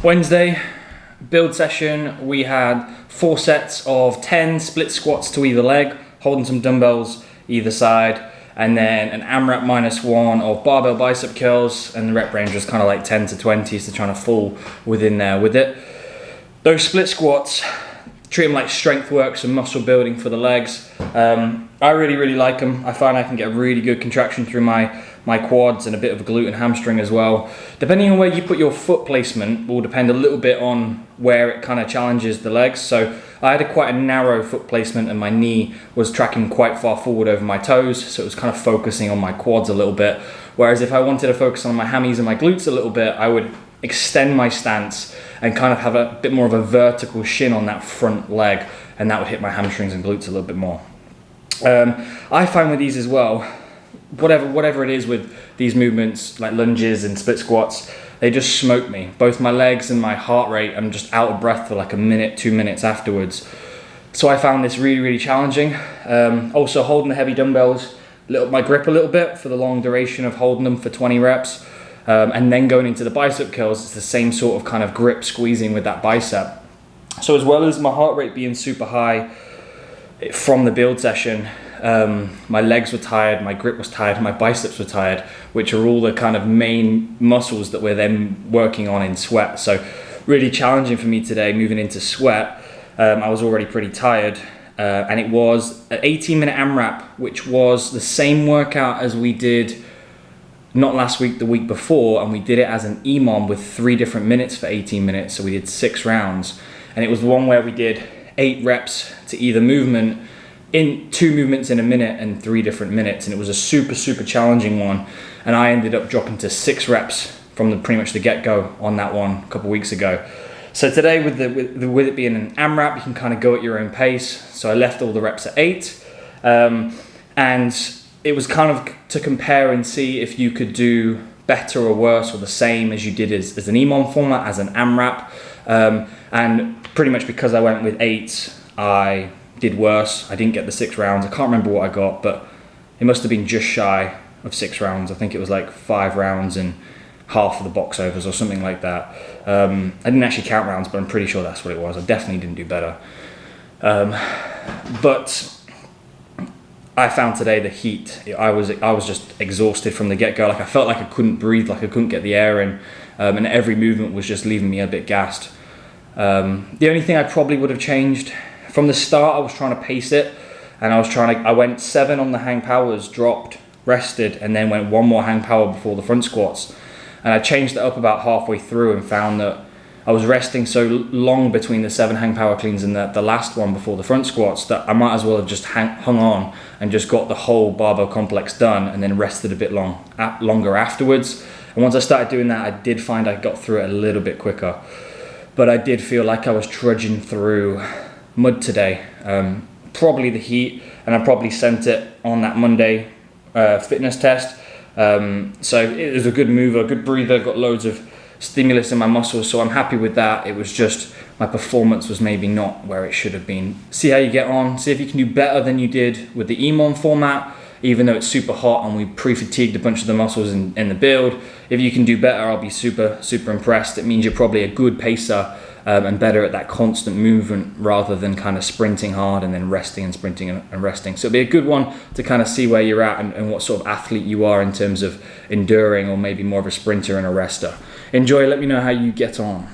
Wednesday, build session. We had 4 sets of 10 split squats to either leg, holding some dumbbells either side, and then an AMRAP -1 of barbell bicep curls, and the rep range was kind of like 10 to 20, so trying to fall within there with it. Those split squats, treat them like strength work, some muscle building for the legs. I really like them. I find I can get a really good contraction through my quads and a bit of a glute and hamstring as well. Depending on where you put your foot placement will depend a little bit on where it kind of challenges the legs. So I had quite a narrow foot placement and my knee was tracking quite far forward over my toes, so it was kind of focusing on my quads a little bit. Whereas if I wanted to focus on my hammies and my glutes a little bit, I would extend my stance and kind of have a bit more of a vertical shin on that front leg, and that would hit my hamstrings and glutes a little bit more. I find with these as well, whatever it is with these movements like lunges and split squats, they just smoke me. Both my legs and my heart rate, I'm just out of breath for like a minute, 2 minutes afterwards. So I found this really challenging. Also holding the heavy dumbbells, my grip a little bit for the long duration of holding them for 20 reps. And then going into the bicep curls, it's the same sort of kind of grip squeezing with that bicep. So as well as my heart rate being super high from the build session, my legs were tired, my grip was tired, my biceps were tired, which are all the kind of main muscles that we're then working on in sweat. So really challenging for me today moving into sweat. I was already pretty tired, and it was an 18-minute AMRAP, which was the same workout as we did not last week, the week before, and we did it as an EMOM with 3 different minutes for 18 minutes, so we did 6 rounds. And it was the one where we did 8 reps to either movement, in 2 movements in a minute and 3 different minutes, and it was a super challenging one, and I ended up dropping to 6 reps from pretty much the get-go on that one a couple weeks ago. So today with it being an AMRAP, you can kind of go at your own pace, so I left all the reps at 8, and it was kind of to compare and see if you could do better or worse or the same as you did as an EMOM format, as an AMRAP. And pretty much because I went with 8, I did worse. I didn't get the 6 rounds. I can't remember what I got, but it must have been just shy of 6 rounds. I think it was like 5 rounds and half of the box overs or something like that. I didn't actually count rounds, but I'm pretty sure that's what it was. I definitely didn't do better. But I found today the heat. I was just exhausted from the get-go. Like I felt like I couldn't breathe, like I couldn't get the air in, and every movement was just leaving me a bit gassed. The only thing I probably would have changed from the start, I was trying to pace it, and I went 7 on the hang powers, dropped, rested, and then went 1 more hang power before the front squats. And I changed it up about halfway through and found that I was resting so long between the 7 hang power cleans and the last one before the front squats that I might as well have just hung on and just got the whole barbell complex done and then rested a bit longer afterwards. And once I started doing that, I did find I got through it a little bit quicker. But I did feel like I was trudging through mud today. Probably the heat, and I probably sent it on that Monday fitness test. So it was a good mover, good breather, got loads of stimulus in my muscles, so I'm happy with that. It was just my performance was maybe not where it should have been. See how you get on, see if you can do better than you did with the EMOM format, even though it's super hot and we pre-fatigued a bunch of the muscles in the build. If you can do better, I'll be super impressed. It means you're probably a good pacer and better at that constant movement rather than kind of sprinting hard and then resting and sprinting and resting. So it'll be a good one to kind of see where you're at and what sort of athlete you are in terms of enduring, or maybe more of a sprinter and a rester. Enjoy, let me know how you get on.